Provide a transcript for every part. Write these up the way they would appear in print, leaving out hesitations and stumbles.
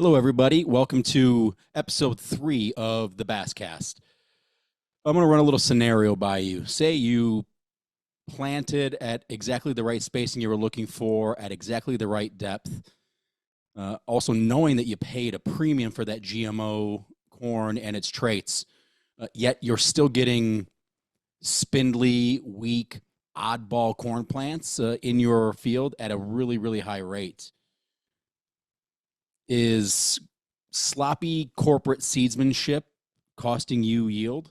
Hello, everybody. Welcome to episode 3 of the Basscast. I'm going to run a little scenario by you. Say you planted at exactly the right spacing you were looking for, at exactly the right depth. Also, knowing that you paid a premium for that GMO corn and its traits, yet you're still getting spindly, weak, oddball corn plants in your field at a really, really high rate. Is sloppy corporate seedsmanship costing you yield?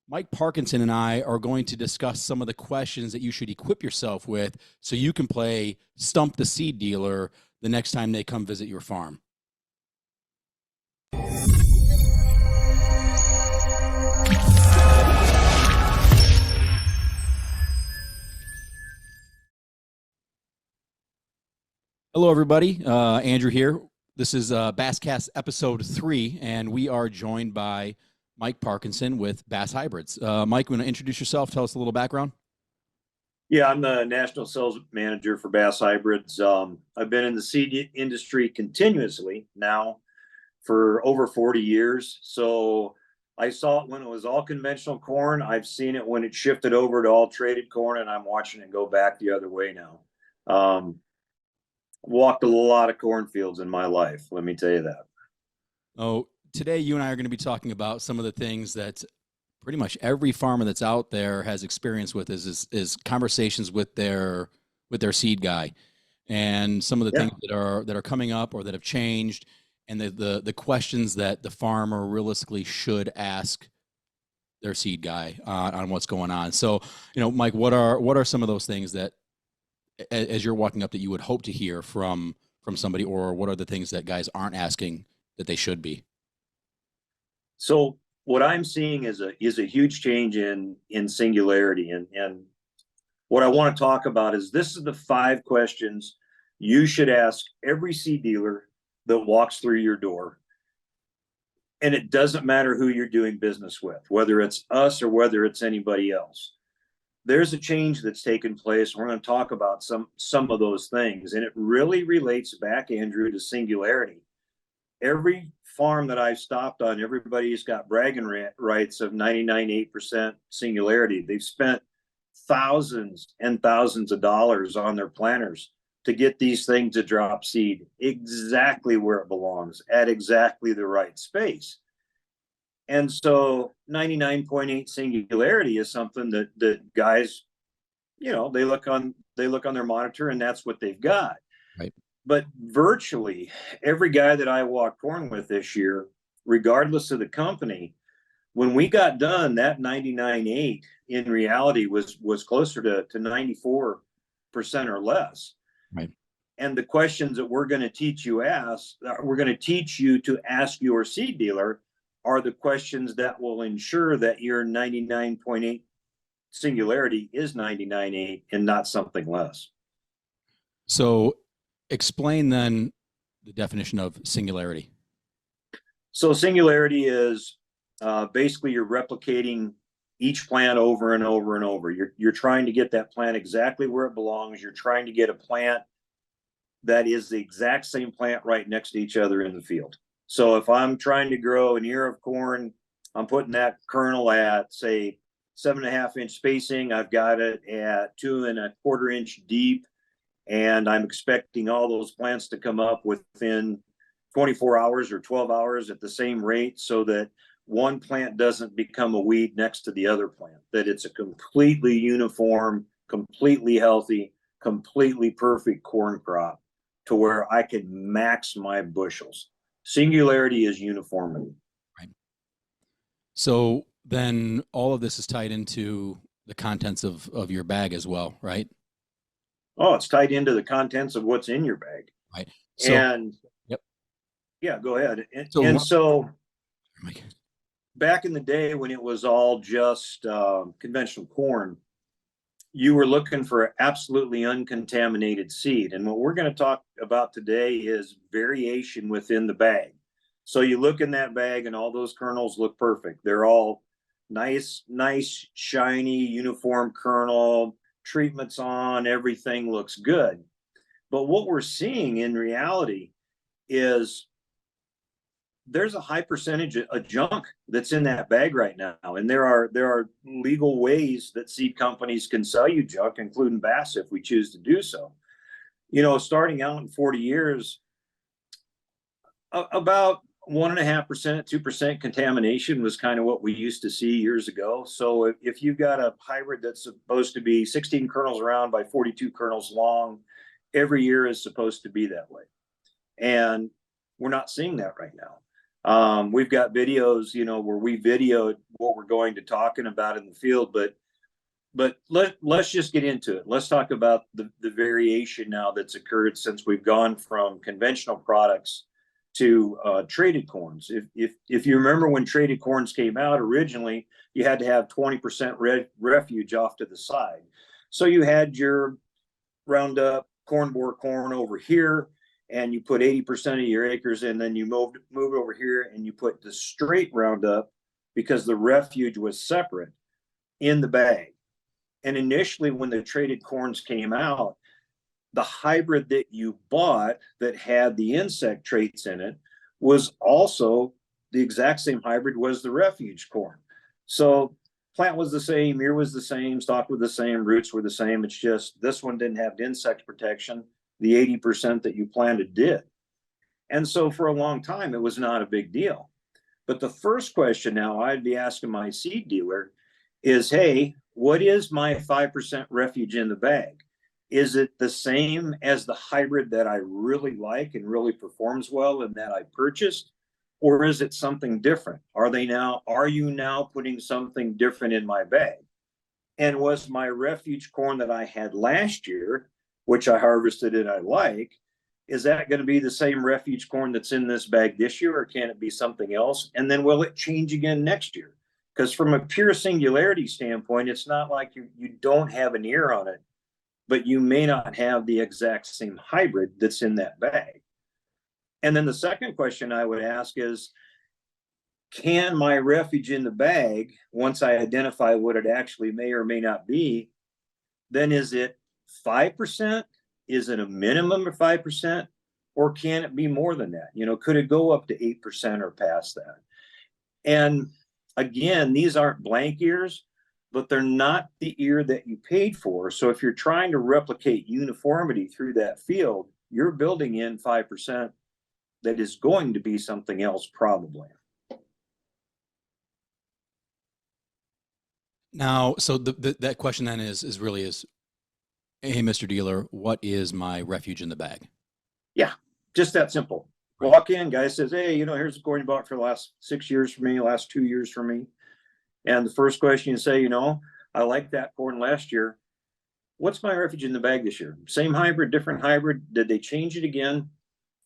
Mike Parkinson and I are going to discuss some of the questions that you should equip yourself with so you can play Stump the Seed Dealer the next time they come visit your farm. Hello, everybody. Andrew here. This is Basscast episode 3, and we are joined by Mike Parkinson with Bass Hybrids. Mike, you want to introduce yourself? Tell us a little background. Yeah, I'm the national sales manager for Bass Hybrids. I've been in the seed industry continuously now for over 40 years. So I saw it when it was all conventional corn. I've seen it when it shifted over to all traded corn, and I'm watching it go back the other way now. Walked a lot of cornfields in my life, let me tell you that. Oh, today you and I are going to be talking about some of the things that pretty much every farmer that's out there has experience with is conversations with their seed guy, and some of the things that are coming up or that have changed, and the questions that the farmer realistically should ask their seed guy on what's going on. So, Mike, what are some of those things that, as you're walking up, that you would hope to hear from somebody, or what are the things that guys aren't asking that they should be? So what I'm seeing is a huge change in Singularity, and what I want to talk about is this is the 5 questions you should ask every seed dealer that walks through your door. And it doesn't matter who you're doing business with, whether it's us or whether it's anybody else. There's a change that's taken place. We're going to talk about some of those things, and it really relates back, Andrew, to Singularity. Every farm that I've stopped on, everybody's got bragging rights of 99.8% Singularity. They've spent thousands and thousands of dollars on their planters to get these things to drop seed exactly where it belongs at exactly the right space. And so 99.8 Singularity is something that guys, they look on their monitor and that's what they've got. Right. But virtually every guy that I walked corn with this year, regardless of the company, when we got done, that 99.8 in reality was closer to 94% or less. Right. And the questions that we're going to teach you to ask your seed dealer are the questions that will ensure that your 99.8 Singularity is 99.8 and not something less. So explain then the definition of singularity. So singularity is basically you're replicating each plant over and over and over. You're trying to get that plant exactly where it belongs. You're trying to get a plant that is the exact same plant right next to each other in the field. So if I'm trying to grow an ear of corn, I'm putting that kernel at, say, 7.5 inch spacing. I've got it at 2.25 inch deep, and I'm expecting all those plants to come up within 24 hours or 12 hours at the same rate, so that one plant doesn't become a weed next to the other plant, that it's a completely uniform, completely healthy, completely perfect corn crop to where I can max my bushels. Singularity is uniformity. Right. So then all of this is tied into the contents of your bag as well, right? Oh, it's tied into the contents of what's in your bag. Right. So, and yep. Yeah, go ahead. So back in the day when it was all just conventional corn, you were looking for absolutely uncontaminated seed. And what we're going to talk about today is variation within the bag. So you look in that bag and all those kernels look perfect. They're all nice, shiny, uniform kernel, treatments on, everything looks good. But what we're seeing in reality is there's a high percentage of junk that's in that bag right now. And there are legal ways that seed companies can sell you junk, including Bass, if we choose to do so. Starting out in 40 years, about 1.5%, 2% contamination was kind of what we used to see years ago. So if you've got a hybrid that's supposed to be 16 kernels around by 42 kernels long, every year is supposed to be that way. And we're not seeing that right now. We've got videos, where we videoed what we're going to talking about in the field, but let's just get into it. Let's talk about the variation now that's occurred since we've gone from conventional products to traded corns. If you remember when traded corns came out originally, you had to have 20% refuge off to the side. So you had your Roundup corn borer corn over here, and you put 80% of your acres in, then you moved over here and you put the straight Roundup, because the refuge was separate, in the bag. And initially, when the traded corns came out, the hybrid that you bought that had the insect traits in it was also the exact same hybrid was the refuge corn. So plant was the same, ear was the same, stalk was the same, roots were the same. It's just this one didn't have insect protection. The 80% that you planted did. And so for a long time, it was not a big deal. But the first question now I'd be asking my seed dealer is, hey, what is my 5% refuge in the bag? Is it the same as the hybrid that I really like and really performs well and that I purchased? Or is it something different? Are you now putting something different in my bag? And was my refuge corn that I had last year, which I harvested and I like, is that going to be the same refuge corn that's in this bag this year, or can it be something else? And then will it change again next year? Because from a pure singularity standpoint, it's not like you don't have an ear on it, but you may not have the exact same hybrid that's in that bag. And then the second question I would ask is, can my refuge in the bag, once I identify what it actually may or may not be, then is it 5%? Is it a minimum of 5%? Or can it be more than that? Could it go up to 8% or past that? And again, these aren't blank ears, but they're not the ear that you paid for. So if you're trying to replicate uniformity through that field, you're building in 5% that is going to be something else probably. Now, so that question then is, hey, Mr. Dealer, what is my refuge in the bag? Yeah, just that simple. Right. Walk in, guy says, hey, here's the corn you bought for the last 6 years for me, last 2 years for me. And the first question you say, I like that corn last year. What's my refuge in the bag this year? Same hybrid, different hybrid? Did they change it again?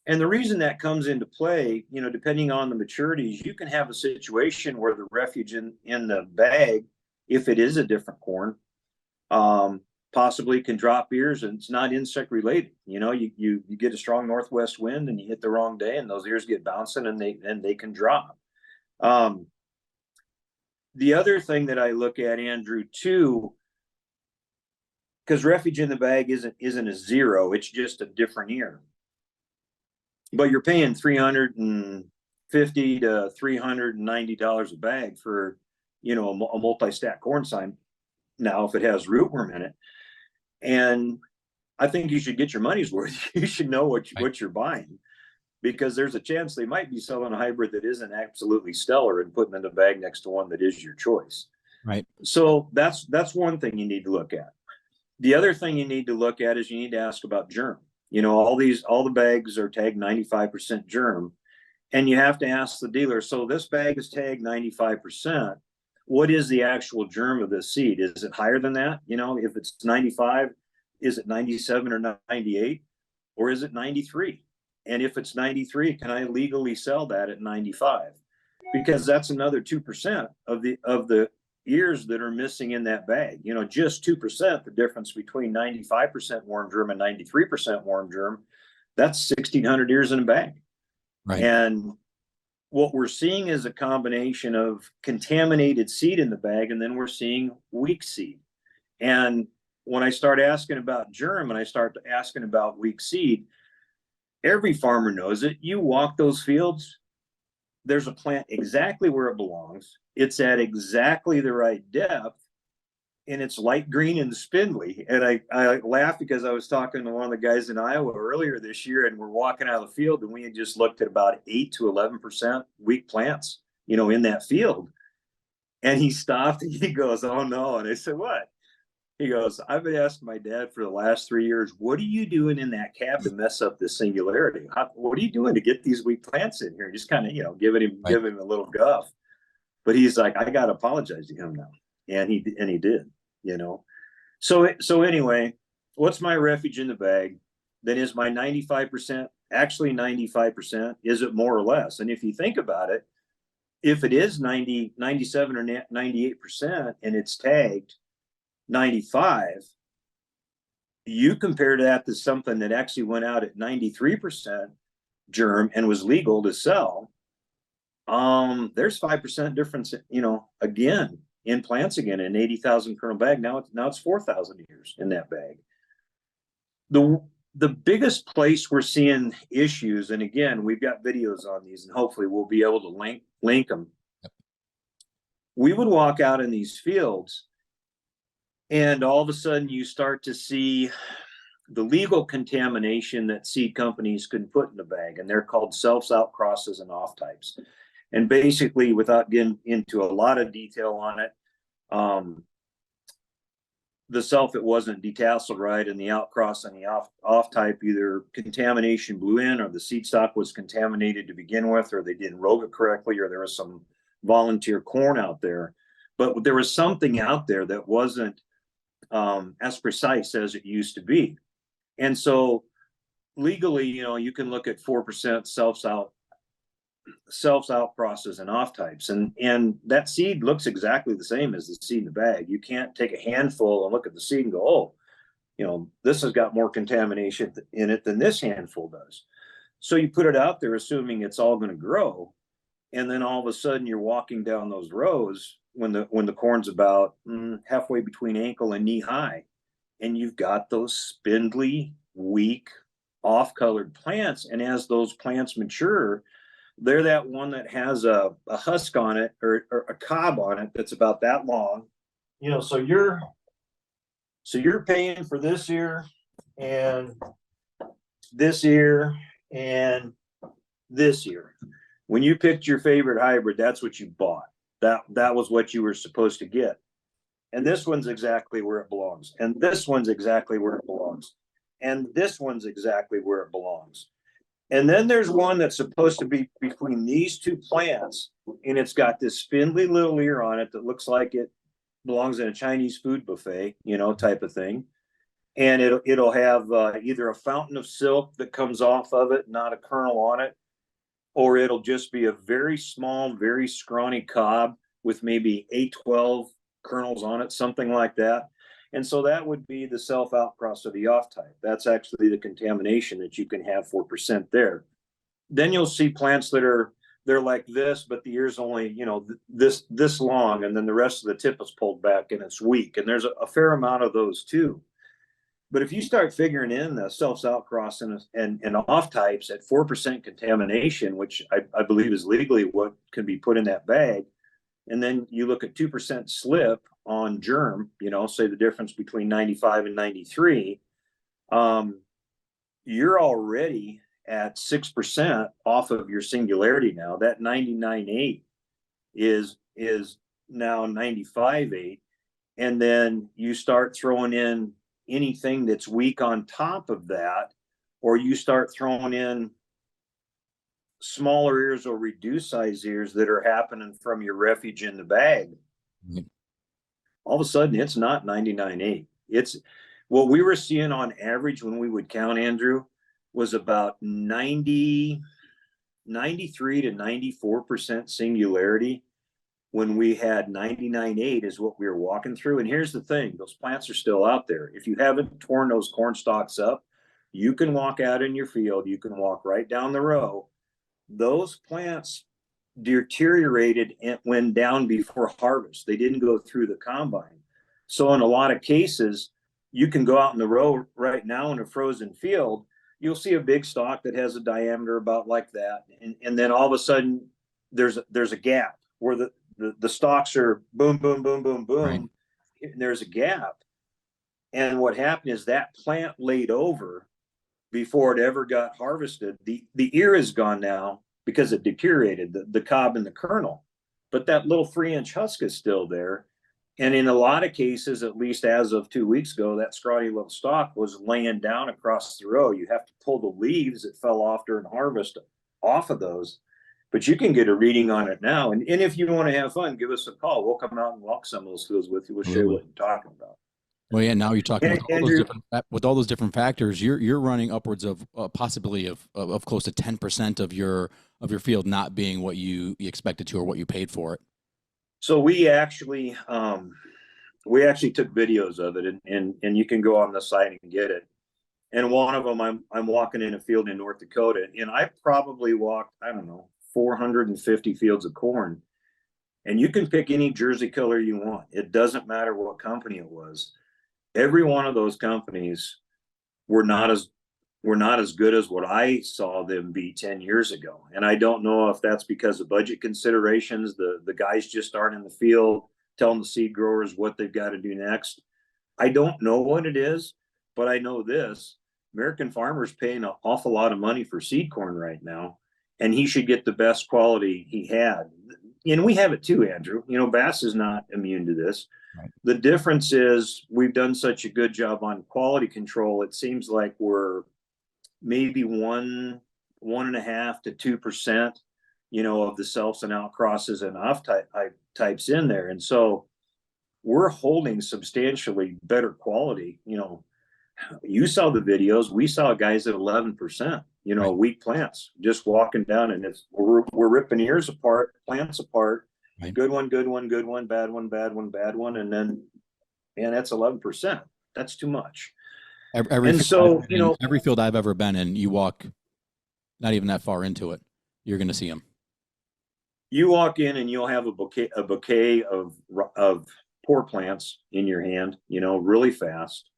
And the reason that comes into play, depending on the maturities, you can have a situation where the refuge in the bag, if it is a different corn, possibly can drop ears, and it's not insect related. You get a strong northwest wind and you hit the wrong day, and those ears get bouncing and they can drop. The other thing that I look at, Andrew, too, because refuge in the bag isn't a zero, it's just a different ear. But you're paying $350 to $390 a bag for, a multi-stack corn sign. Now, if it has rootworm in it, and I think you should get your money's worth. You should know what you're buying, because there's a chance they might be selling a hybrid that isn't absolutely stellar and putting in the bag next to one that is your choice. Right. So that's one thing you need to look at. The other thing you need to look at is you need to ask about germ. All the bags are tagged 95% germ, and you have to ask the dealer, so this bag is tagged 95%. What is the actual germ of this seed? Is it higher than that? If it's 95, is it 97 or 98? Or is it 93? And if it's 93, can I legally sell that at 95? Because that's another 2% of the ears that are missing in that bag. Just 2%, the difference between 95% worm germ and 93% worm germ, that's 1,600 ears in a bag. Right. And what we're seeing is a combination of contaminated seed in the bag, and then we're seeing weak seed. And when I start asking about germ and I start asking about weak seed, Every farmer knows it. You walk those fields, there's a plant exactly where it belongs. It's at exactly the right depth, and it's light green and spindly. And I laughed because I was talking to one of the guys in Iowa earlier this year, and we're walking out of the field, and we had just looked at about 8 to 11% weak plants, in that field. And he stopped and he goes, "Oh no." And I said, "What?" He goes, "I've been asking my dad for the last 3 years, what are you doing in that cab to mess up this singularity? What are you doing to get these weak plants in here?" Just kind of, Right. giving him a little guff. But he's like, "I got to apologize to him now." And he did, you know. So anyway, what's my refuge in the bag? Then is my 95% actually 95%? Is it more or less? And if you think about it, if it is 90, 97 or 98% and it's tagged 95, you compare that to something that actually went out at 93% germ and was legal to sell. There's 5% difference, again, in plants again, an 80,000 kernel bag. Now it's 4,000 years in that bag. The biggest place we're seeing issues, and again, we've got videos on these, and hopefully we'll be able to link them. We would walk out in these fields, and all of a sudden you start to see the legal contamination that seed companies can put in the bag, and they're called self outcrosses and off types. And basically, without getting into a lot of detail on it, the self, it wasn't detasseled right, and the outcross and the off type, either contamination blew in, or the seed stock was contaminated to begin with, or they didn't rogue it correctly, or there was some volunteer corn out there. But there was something out there that wasn't as precise as it used to be. And so legally, you can look at 4% self out crosses and off types, and that seed looks exactly the same as the seed in the bag. You can't take a handful and look at the seed and go, "Oh, this has got more contamination in it than this handful does." So you put it out there assuming it's all going to grow, and then all of a sudden you're walking down those rows when the corn's about halfway between ankle and knee high, and you've got those spindly, weak, off-colored plants. And as those plants mature, they're that one that has a husk on it, or a cob on it that's about that long. So you're paying for this ear and this ear and this ear. When you picked your favorite hybrid, that's what you bought. That was what you were supposed to get. And this one's exactly where it belongs. And this one's exactly where it belongs. And this one's exactly where it belongs. And then there's one that's supposed to be between these two plants, and it's got this spindly little ear on it that looks like it belongs in a Chinese food buffet, type of thing. And it'll have either a fountain of silk that comes off of it, not a kernel on it, or it'll just be a very small, very scrawny cob with maybe 8-12 kernels on it, something like that. And so that would be the self outcross of the off type. That's actually the contamination that you can have 4% there. Then you'll see plants they're like this, but the ear's only, this long, and then the rest of the tip is pulled back and it's weak. And there's a fair amount of those too. But if you start figuring in the self outcross and off types at 4% contamination, which I believe is legally what can be put in that bag, and then you look at 2% slip on germ, say the difference between 95 and 93, you're already at 6% off of your singularity now. That 99.8 is now 95.8. And then you start throwing in anything that's weak on top of that, or you start throwing in smaller ears or reduced size ears that are happening from your refuge in the bag. Mm-hmm. All of a sudden it's not 99.8. It's what we were seeing on average when we would count, Andrew, was about 93 to 94% singularity when we had 99.8 is what we were walking through. And here's the thing, those plants are still out there. If you haven't torn those corn stalks up, you can walk out in your field, you can walk right down the row. Those plants deteriorated and went down before harvest. They didn't go through the combine. So in a lot of cases, you can go out in the row right now in a frozen field. you'll see a big stalk that has a diameter about like that, and then all of a sudden there's a gap where the stalks are boom, boom, boom, boom, Right. boom, and there's a gap. And what happened is that plant laid over before it ever got harvested. The ear is gone now because it deteriorated, the cob and the kernel, but that little 3-inch husk is still there. And in a lot of cases, at least as of 2 weeks ago, that scrawny little stalk was laying down across the row. You have to pull the leaves that fell off during harvest off of those, but you can get a reading on it now. And if you want to have fun, give us a call. We'll come out and walk some of those fields with you. We'll show you what you're talking about. Well, yeah. Now you're talking with all Andrew, those different factors. You're running upwards of possibly of close to 10% of your field not being what you expected to or what you paid for it. so we actually took videos of it, and you can go on the site and get it. And one of them, I'm walking in a field in North Dakota, and I probably walked, I don't know, 450 fields of corn. And you can pick any jersey color you want. It doesn't matter what company it was. Every one of those companies were not as good as what I saw them be 10 years ago. And I don't know if that's because of budget considerations. The guys just aren't in the field telling the seed growers what they've got to do next. I don't know what it is, but I know this: American farmers paying an awful lot of money for seed corn right now, and he should get the best quality he had. And we have it too, Andrew. You know, Bass is not immune to this. Right. The difference is we've done such a good job on quality control. It seems like we're maybe 1.5 to 2%, of the selfs and outcrosses and off types in there. And so we're holding substantially better quality. You saw the videos. We saw guys at 11%, Right. weak plants just walking down, and we're ripping ears apart, plants apart. Right. Good one, good one, good one, bad one, bad one, bad one. And then, man, that's 11%. That's too much. Every field I've ever been in, you walk not even that far into it, you're going to see them. You walk in and you'll have a bouquet of poor plants in your hand, really fast.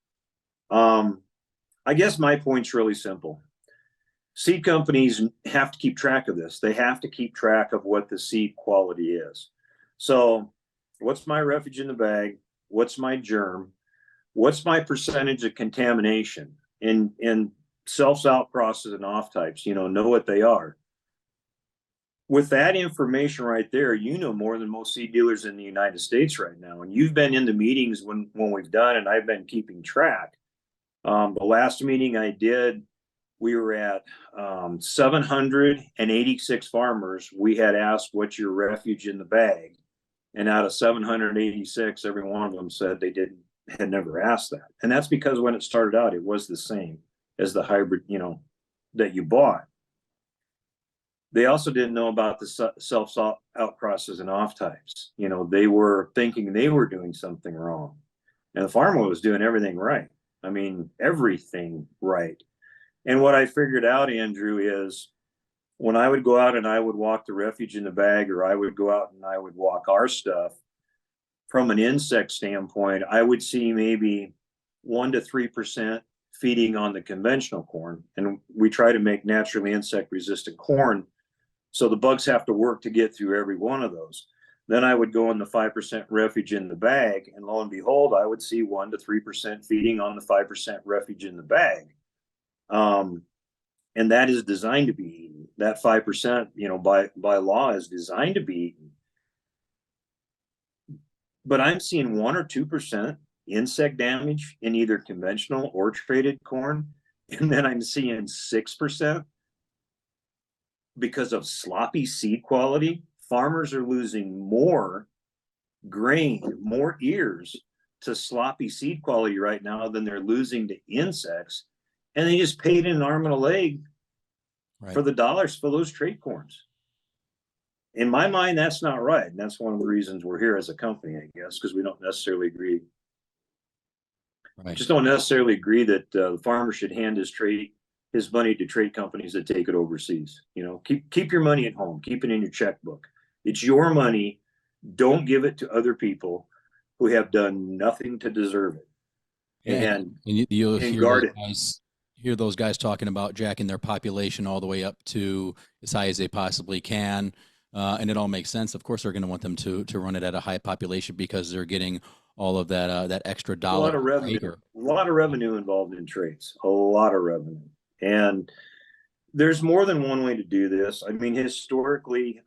I guess my point's really simple. Seed companies have to keep track of this. They have to keep track of what the seed quality is. So what's my refuge in the bag? What's my germ? What's my percentage of contamination? And self outcrosses and off types, know what they are. With that information right there, more than most seed dealers in the United States right now. And you've been in the meetings when we've done, and I've been keeping track. The last meeting I did, we were at 786 farmers. We had asked, what's your refuge in the bag? And out of 786, every one of them said they had never asked that. And that's because when it started out, it was the same as the hybrid, that you bought. They also didn't know about the self outcrosses and off types. They were thinking they were doing something wrong, and the farmer was doing everything right. I mean, everything right. And what I figured out, Andrew, is when I would go out and I would walk the refuge in the bag, or I would go out and I would walk our stuff, from an insect standpoint, I would see maybe 1 to 3% feeding on the conventional corn. And we try to make naturally insect resistant corn, so the bugs have to work to get through every one of those. Then I would go in the 5% refuge in the bag, and lo and behold, I would see 1 to 3% feeding on the 5% refuge in the bag. And that is designed to be eaten. That 5%, by law, is designed to be eaten. But I'm seeing 1 or 2% insect damage in either conventional or traded corn. And then I'm seeing 6% because of sloppy seed quality. Farmers are losing more grain, more ears to sloppy seed quality right now than they're losing to insects. And they just paid an arm and a leg for the dollars for those trade corns. In my mind, that's not right. And that's one of the reasons we're here as a company, I guess, because we don't necessarily agree. Right. Just don't necessarily agree that the farmer should hand his money to trade companies that take it overseas. Keep your money at home. Keep it in your checkbook. It's your money. Don't give it to other people who have done nothing to deserve it. And you'll hear hear those guys talking about jacking their population all the way up to as high as they possibly can. And it all makes sense. Of course, they're going to want them to run it at a high population because they're getting all of that extra A dollar lot of per revenue, acre. a lot of revenue involved in traits, a lot of revenue. And there's more than one way to do this. I mean, historically,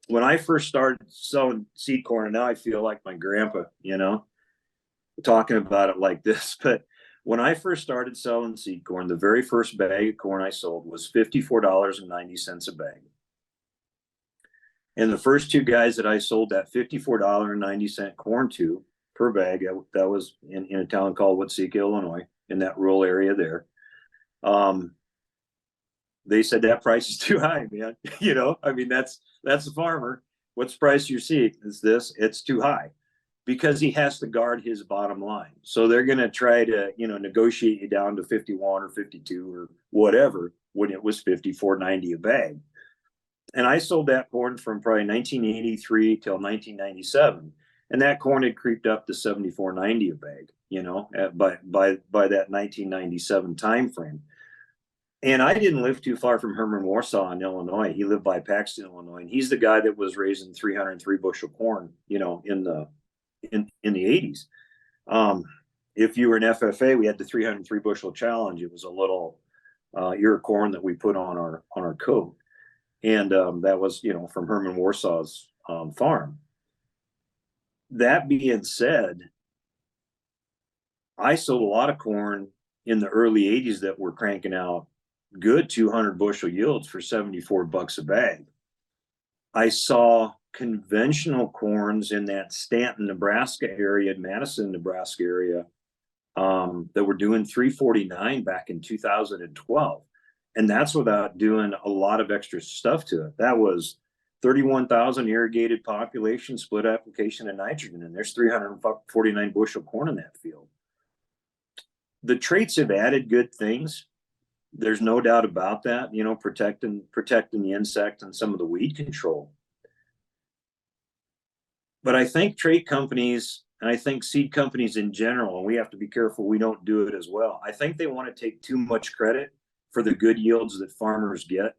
when I first started selling seed corn, and now I feel like my grandpa, talking about it like this, but when I first started selling seed corn, the very first bag of corn I sold was $54.90 a bag. And the first two guys that I sold that $54.90 corn to per bag, that was in a town called Watseka, Illinois, in that rural area there. They said that price is too high, man. I mean, that's the farmer. What's the price you see? Is this? It's too high, because he has to guard his bottom line. So they're going to try to, negotiate you down to 51 or 52 or whatever when it was 54.90 a bag. And I sold that corn from probably 1983 till 1997, and that corn had creeped up to 74.90 a bag, by that 1997 time frame. And I didn't live too far from Herman Warsaw in Illinois. He lived by Paxton, Illinois, and he's the guy that was raising 303 bushel corn, in the 80s. If you were an FFA, we had the 303 bushel challenge. It was a little ear of corn that we put on our coat, and that was from Herman Warsaw's farm. That being said, I sold a lot of corn in the early 80s that were cranking out good 200 bushel yields for $74 a bag. I saw conventional corns in that Stanton, Nebraska area, Madison, Nebraska area, that were doing 349 back in 2012. And that's without doing a lot of extra stuff to it. That was 31,000 irrigated population, split application of nitrogen, and there's 349 bushel corn in that field. The traits have added good things. There's no doubt about that, protecting the insect and some of the weed control. But I think trait companies, and I think seed companies in general, and we have to be careful we don't do it as well, I think they want to take too much credit for the good yields that farmers get.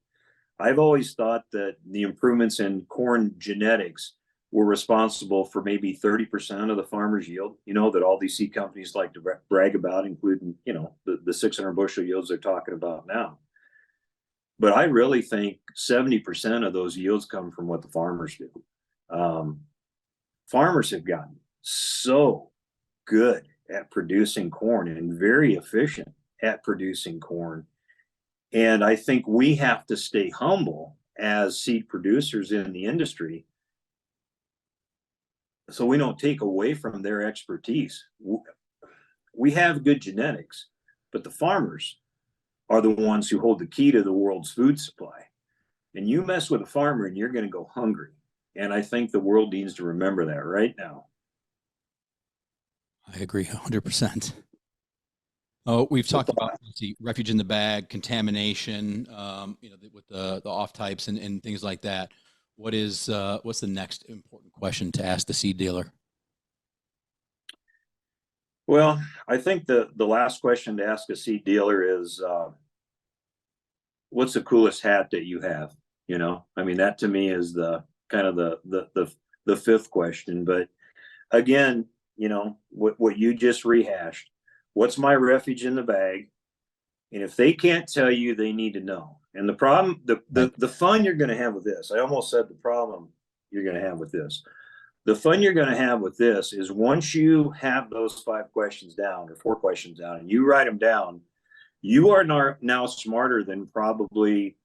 I've always thought that the improvements in corn genetics were responsible for maybe 30% of the farmer's yield, that all these seed companies like to brag about, including, the 600 bushel yields they're talking about now. But I really think 70% of those yields come from what the farmers do. Farmers have gotten so good at producing corn and very efficient at producing corn. And I think we have to stay humble as seed producers in the industry, so we don't take away from their expertise. We have good genetics, but the farmers are the ones who hold the key to the world's food supply. And you mess with a farmer and you're going to go hungry. And I think the world needs to remember that right now. I agree 100%. Oh, we've talked about the refuge in the bag, contamination, with the off types and things like that. What's the next important question to ask the seed dealer? Well, I think the last question to ask a seed dealer is, what's the coolest hat that you have? I mean, that to me is the kind of the fifth question. But again, what you just rehashed, what's my refuge in the bag? And if they can't tell you, they need to know. And the problem, the fun you're going to have with this, I almost said the problem you're going to have with this. The fun you're going to have with this is once you have those 5 questions down or 4 questions down and you write them down, you are now smarter than probably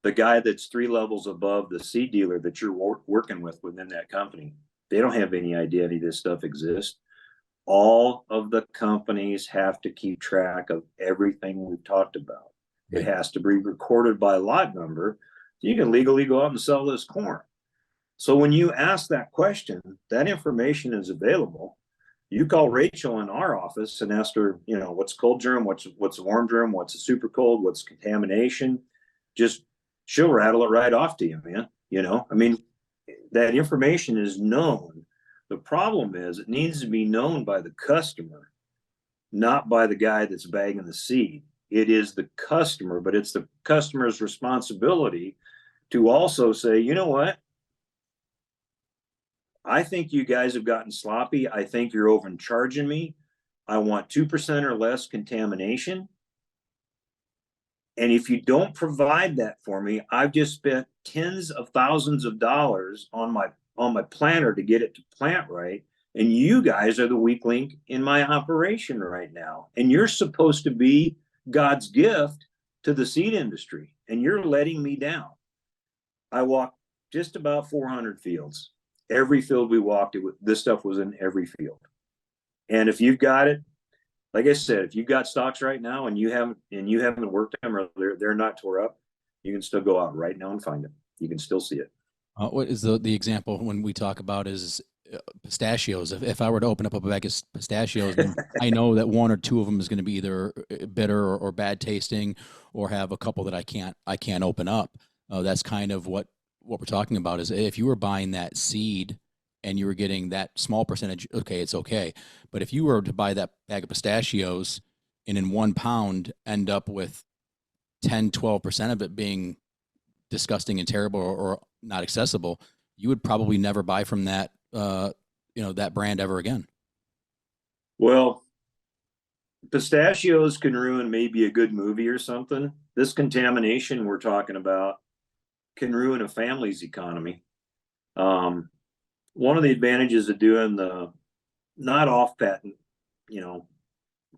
the guy that's 3 levels above the seed dealer that you're working with within that company. They don't have any idea any of this stuff exists. All of the companies have to keep track of everything we've talked about. It has to be recorded by lot number. So you can legally go out and sell this corn. So when you ask that question, that information is available. You call Rachel in our office and ask her, what's cold germ, what's warm germ, what's a super cold, what's contamination. She'll rattle it right off to you, man. I mean, that information is known. The problem is it needs to be known by the customer, not by the guy that's bagging the seed. It is the customer, but it's the customer's responsibility to also say, you know what? I think you guys have gotten sloppy. I think you're overcharging me. I want 2% or less contamination. And if you don't provide that for me, I've just spent tens of thousands of dollars on my planter to get it to plant right. And you guys are the weak link in my operation right now. And you're supposed to be God's gift to the seed industry. And you're letting me down. I walked just about 400 fields. Every field we walked, this stuff was in every field. And if you've got it, like I said, if you've got stocks right now and you haven't worked them or they're not tore up, you can still go out right now and find them. You can still see it. What is the example when we talk about is pistachios? If I were to open up a bag of pistachios, and I know that one or two of them is going to be either bitter or bad tasting, or have a couple that I can't open up. That's kind of what we're talking about. Is if you were buying that seed and you were getting that small percentage, okay, it's okay. But if you were to buy that bag of pistachios and in 1 pound end up with 10-12% of it being disgusting and terrible or not accessible, you would probably never buy from that that brand ever again. Well, pistachios can ruin maybe a good movie or something. This contamination we're talking about can ruin a family's economy. One of the advantages of doing the not off patent,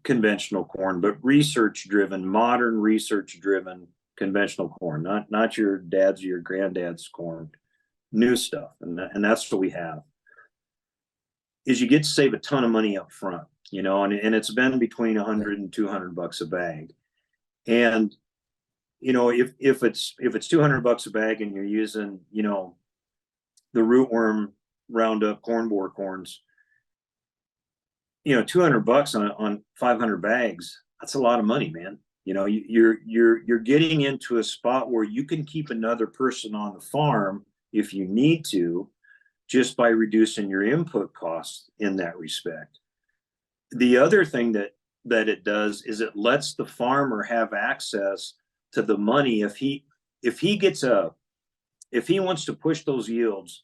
conventional corn, but research driven, modern research driven conventional corn, not your dad's or your granddad's corn, new stuff. And that's what we have, is you get to save a ton of money up front, and it's been between 100 and 200 bucks a bag. And, if it's $200 a bag and you're using, the rootworm Roundup corn borer corns, $200 on 500 bags, that's a lot of money, man. You're getting into a spot where you can keep another person on the farm if you need to, just by reducing your input costs in that respect. The other thing that it does is it lets the farmer have access to the money if he wants to push those yields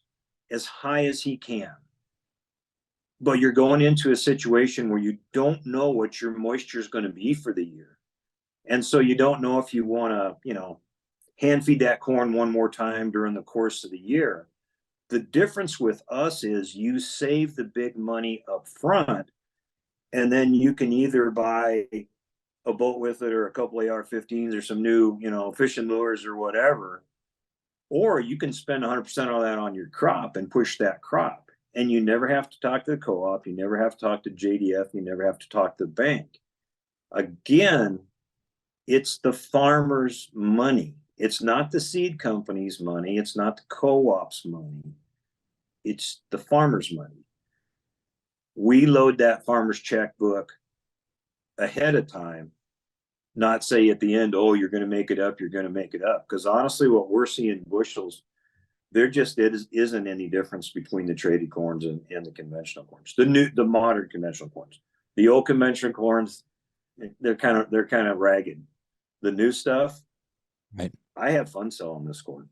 as high as he can. But you're going into a situation where you don't know what your moisture is going to be for the year. And so you don't know if you want to, hand feed that corn one more time during the course of the year. The difference with us is you save the big money up front, and then you can either buy a boat with it or a couple AR-15s or some new, fishing lures or whatever, or you can spend 100% of that on your crop and push that crop. And you never have to talk to the co-op. You never have to talk to JDF. You never have to talk to the bank. Again, it's the farmer's money. It's not the seed company's money. It's not the co-op's money. It's the farmer's money. We load that farmer's checkbook ahead of time, not say at the end, oh, you're going to make it up. You're going to make it up. Because honestly, what we're seeing bushels, there just isn't any difference between the traded corns and the conventional corns. The modern conventional corns, the old conventional corns, they're kind of ragged. The new stuff, Right. I have fun selling this corn.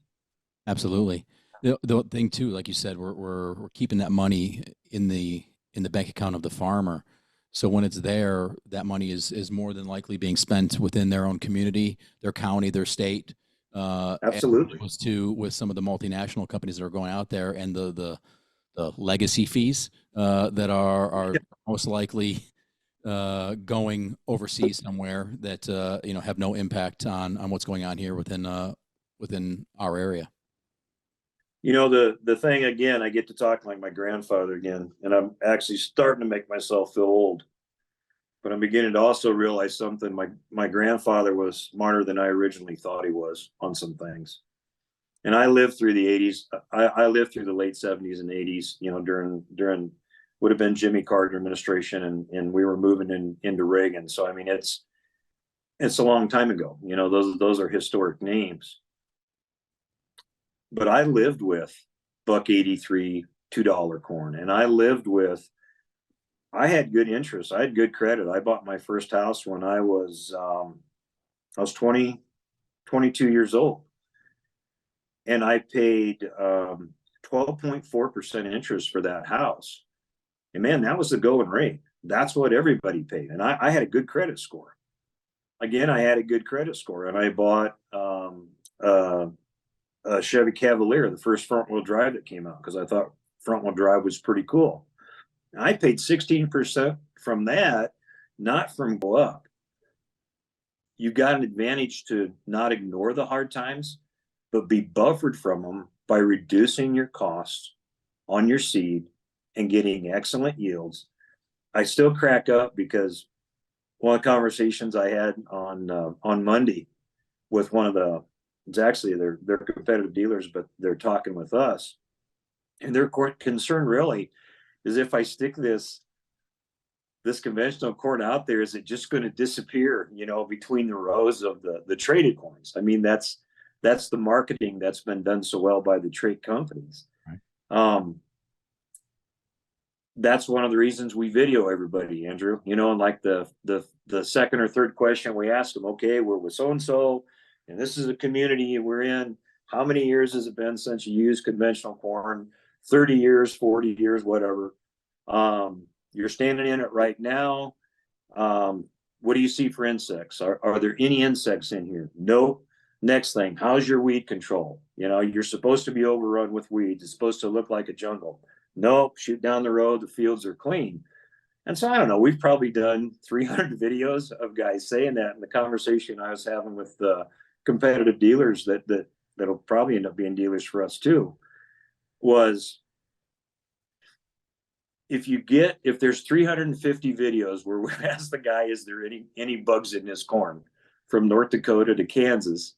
Absolutely. The thing too, like you said, we're keeping that money in the bank account of the farmer. So when it's there, that money is more than likely being spent within their own community, their county, their state. Absolutely. As opposed to with some of the multinational companies that are going out there and the legacy fees that are most likely going overseas somewhere that have no impact on what's going on here within our area. The thing, again, I get to talk like my grandfather again, and I'm actually starting to make myself feel old. But I'm beginning to also realize something. My grandfather was smarter than I originally thought he was on some things. And I lived through the 80s. I lived through the late 70s and 80s, during would have been Jimmy Carter administration, and we were moving into Reagan. So I mean, it's a long time ago. Those are historic names. But I lived with $1.83, $2 corn, and I had good interest. I had good credit. I bought my first house when I was I was 22 years old, and I paid 12.4% interest for that house. And man, that was the going rate. That's what everybody paid. And I had a good credit score. Again, I had a good credit score, and I bought a Chevy Cavalier, the first front wheel drive that came out, because I thought front wheel drive was pretty cool. And I paid 16% from that, not from go up. You got an advantage to not ignore the hard times, but be buffered from them by reducing your costs on your seed and getting excellent yields. I still crack up because one of the conversations I had on Monday with one of the, it's actually they're competitive dealers, but they're talking with us, and their concern really is, if I stick this conventional corn out there, is it just going to disappear, between the rows of the traded corns? I mean, that's the marketing that's been done so well by the trade companies. Right. That's one of the reasons we video everybody, Andrew. And like the second or third question we ask them, okay, we're with so and so, and this is a community we're in. How many years has it been since you used conventional corn? 30 years, 40 years, whatever. You're standing in it right now. What do you see for insects? Are there any insects in here? Nope. Next thing, how's your weed control? You're supposed to be overrun with weeds. It's supposed to look like a jungle. Nope. Shoot down the road. The fields are clean. And so I don't know. We've probably done 300 videos of guys saying that. And the conversation I was having with the competitive dealers that'll probably end up being dealers for us too was, if there's 350 videos where we ask the guy, is there any bugs in this corn from North Dakota to Kansas?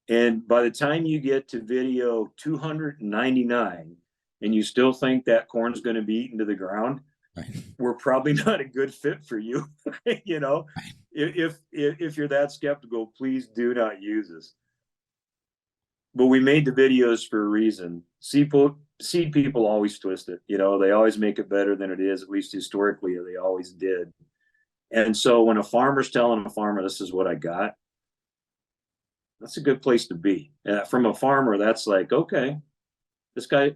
And by the time you get to video 299 and you still think that corn is going to be eaten to the ground, right, we're probably not a good fit for you. Right. If you're that skeptical, please do not use us. But we made the videos for a reason. Seed people always twist it. They always make it better than it is. At least historically, they always did. And so when a farmer's telling a farmer, this is what I got, that's a good place to be. From a farmer, that's like, okay, this guy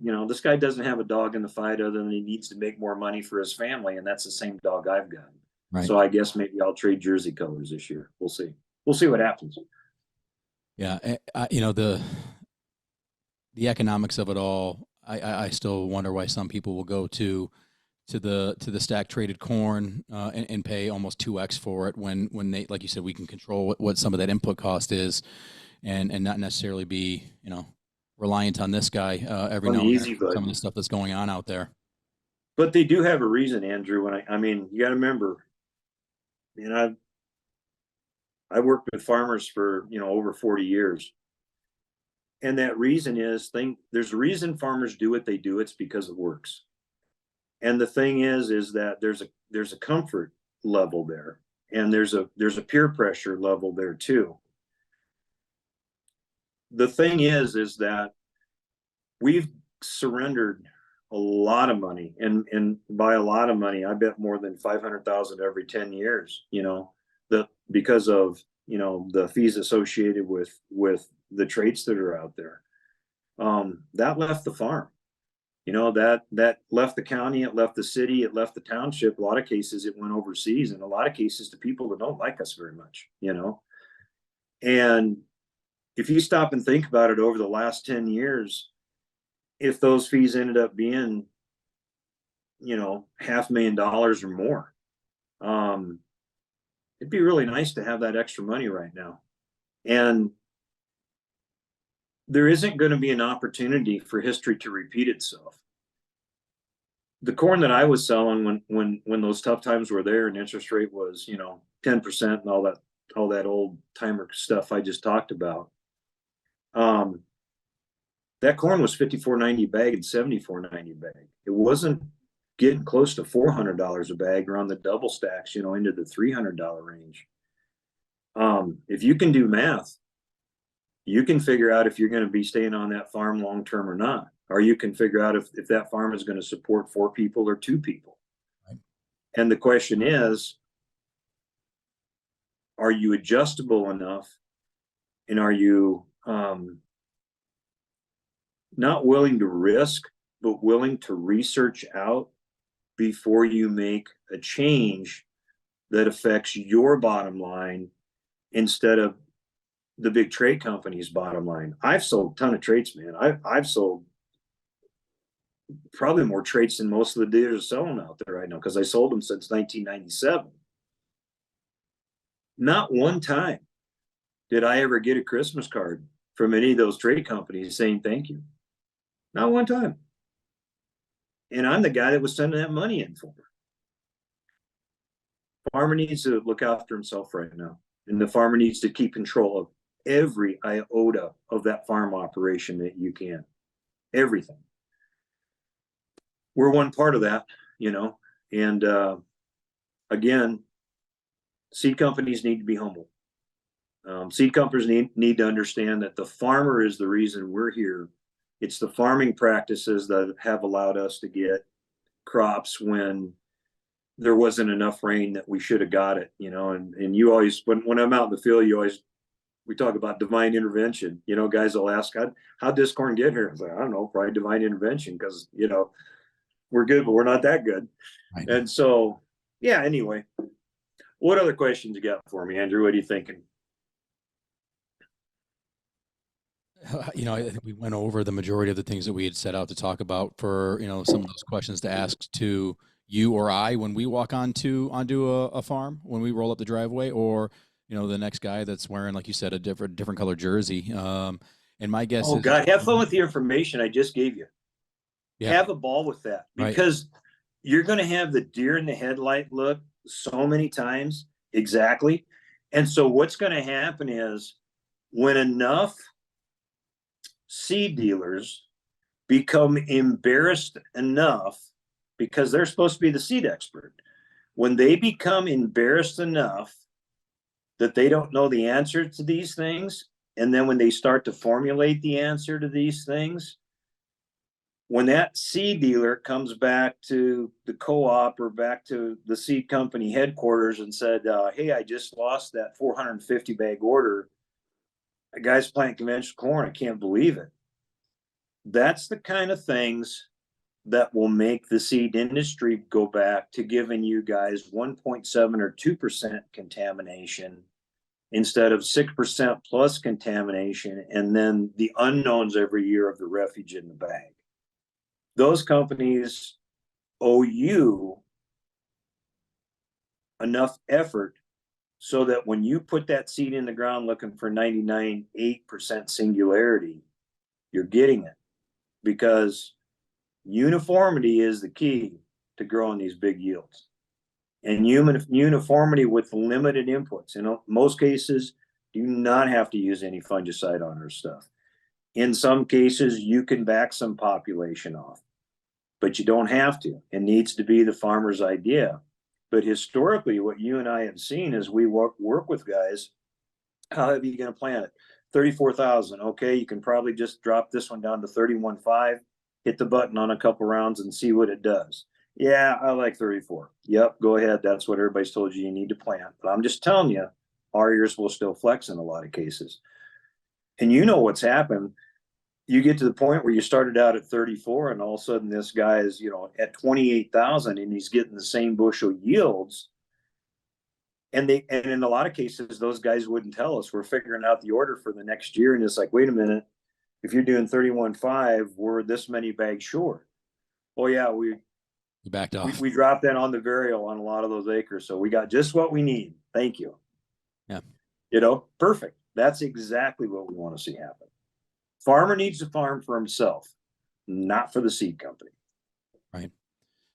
doesn't have a dog in the fight other than he needs to make more money for his family, and that's the same dog I've got. Right. So I guess maybe I'll trade jersey colors this year. We'll see. We'll see what happens. Yeah, the economics of it all, I still wonder why some people will go to the stack traded corn and pay almost 2x for it when they, like you said, we can control what some of that input cost is, and not necessarily be reliant on this guy every now and then for some of the stuff that's going on out there. But they do have a reason, Andrew. When I mean, you got to remember, I worked with farmers for over 40 years. And that reason is, there's a reason farmers do what they do. It's because it works. And the thing is that there's a comfort level there, and there's a peer pressure level there too. The thing is that we've surrendered a lot of money, and by a lot of money, I bet more than 500,000 every 10 years. Because of the fees associated with the traits that are out there. That left the farm. That left the county, it left the city, it left the township. A lot of cases it went overseas, and a lot of cases to people that don't like us very much. And if you stop and think about it, over the last 10 years, if those fees ended up being $500,000 or more, it'd be really nice to have that extra money right now. And there isn't going to be an opportunity for history to repeat itself. The corn that I was selling when those tough times were there and interest rate was 10% and all that old timer stuff I just talked about, that corn was $54.90 a bag and $74.90 a bag. It wasn't getting close to $400 a bag, or on the double stacks into the $300 range. If you can do math, you can figure out if you're going to be staying on that farm long term or not, or you can figure out if that farm is going to support 4 people or 2 people. Right. And the question is, are you adjustable enough? And are you not willing to risk, but willing to research out before you make a change that affects your bottom line instead of the big trade company's bottom line? I've sold a ton of traits, man. I've sold probably more traits than most of the dealers are selling out there right now, because I sold them since 1997. Not one time did I ever get a Christmas card from any of those trade companies saying thank you. Not one time. And I'm the guy that was sending that money in for her. Farmer needs to look after himself right now. And the farmer needs to keep control of every iota of that farm operation that you can. Everything. We're one part of that, you know. And again, seed companies need to be humble. Seed companies need to understand that the farmer is the reason we're here. It's the farming practices that have allowed us to get crops when there wasn't enough rain that we should have got it, you know. And you always, when I'm out in the field, we talk about divine intervention. You know, guys will ask, how'd this corn get here? I was like, I don't know, probably divine intervention, because, you know, we're good, but we're not that good. Right. And so, yeah, anyway, what other questions you got for me, Andrew? What are you thinking? You know, I think we went over the majority of the things that we had set out to talk about for, you know, some of those questions to ask to you or I when we walk onto a farm, when we roll up the driveway, or, you know, the next guy that's wearing, like you said, a different color jersey. And my guess is, God, have fun with the information I just gave you. Yeah. Have a ball with that, because you're going to have the deer in the headlight look so many times. Exactly. And so what's going to happen is, when enough seed dealers become embarrassed enough, because they're supposed to be the seed expert, when they become embarrassed enough that they don't know the answer to these things, and then when they start to formulate the answer to these things, when that seed dealer comes back to the co-op or back to the seed company headquarters and said, hey, I just lost that 450 bag order. A guy's planting conventional corn. I can't believe it. That's the kind of things that will make the seed industry go back to giving you guys 1.7 or 2% contamination instead of 6% plus contamination, and then the unknowns every year of the refuge in the bag. Those companies owe you enough effort so that when you put that seed in the ground looking for 99.8% singularity, you're getting it, because uniformity is the key to growing these big yields. And uniformity with limited inputs. In most cases, do not have to use any fungicide on our stuff. In some cases, you can back some population off, but you don't have to. It needs to be the farmer's idea. But historically, what you and I have seen is we work with guys. How heavy are you going to plant it? 34,000. Okay, you can probably just drop this one down to 31.5, hit the button on a couple rounds and see what it does. Yeah, I like 34. Yep, go ahead. That's what everybody's told you need to plant. But I'm just telling you, our ears will still flex in a lot of cases. And you know what's happened. You get to the point where you started out at 34, and all of a sudden this guy is, you know, at 28,000, and he's getting the same bushel yields. And in a lot of cases, those guys wouldn't tell us. We're figuring out the order for the next year, and it's like, wait a minute, if you're doing 31.5, we're this many bags short. Oh yeah, we backed off. We dropped that on the varial on a lot of those acres, so we got just what we need. Thank you. Yeah, you know, perfect. That's exactly what we want to see happen. Farmer needs to farm for himself, not for the seed company. Right.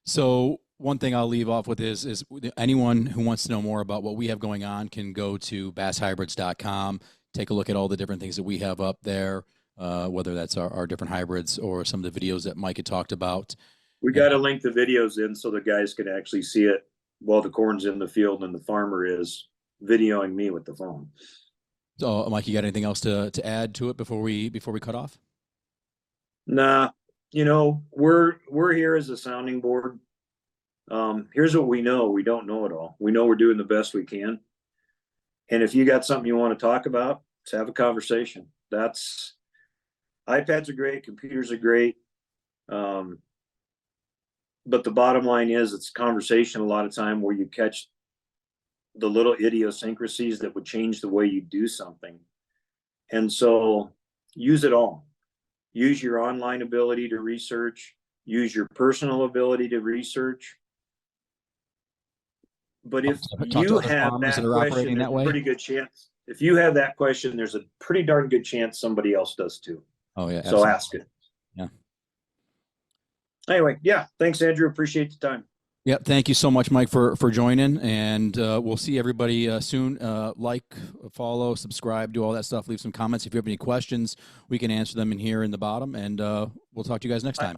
So one thing I'll leave off with is anyone who wants to know more about what we have going on can go to basshybrids.com, take a look at all the different things that we have up there, whether that's our different hybrids or some of the videos that Mike had talked about. We got to link the videos in so the guys can actually see it while the corn's in the field and the farmer is videoing me with the phone. So, Mike, you got anything else to add to it before we cut off? Nah, you know, we're here as a sounding board. Here's what we know. We don't know it all. We know we're doing the best we can. And if you got something you want to talk about, let's have a conversation. iPads are great, computers are great. But the bottom line is it's conversation a lot of time where you catch the little idiosyncrasies that would change the way you do something. And so use it all. Use your online ability to research, use your personal ability to research. But if you have that question, there's a pretty good chance. If you have that question, there's a pretty darn good chance somebody else does too. Oh yeah. So ask it. Yeah. Anyway, yeah. Thanks, Andrew. Appreciate the time. Yeah, thank you so much, Mike, for joining, and we'll see everybody soon. Like, follow, subscribe, do all that stuff. Leave some comments if you have any questions. We can answer them in here in the bottom, and we'll talk to you guys next time.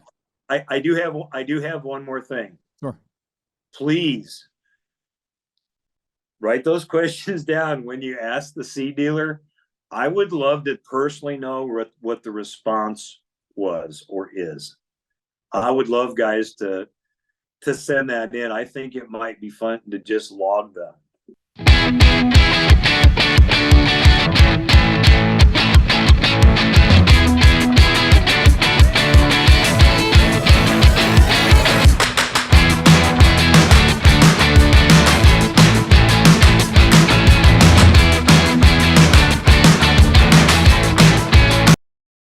I do have one more thing. Sure. Please write those questions down when you ask the seed dealer. I would love to personally know what the response was or is. I would love guys to send that in. I think it might be fun to just log them.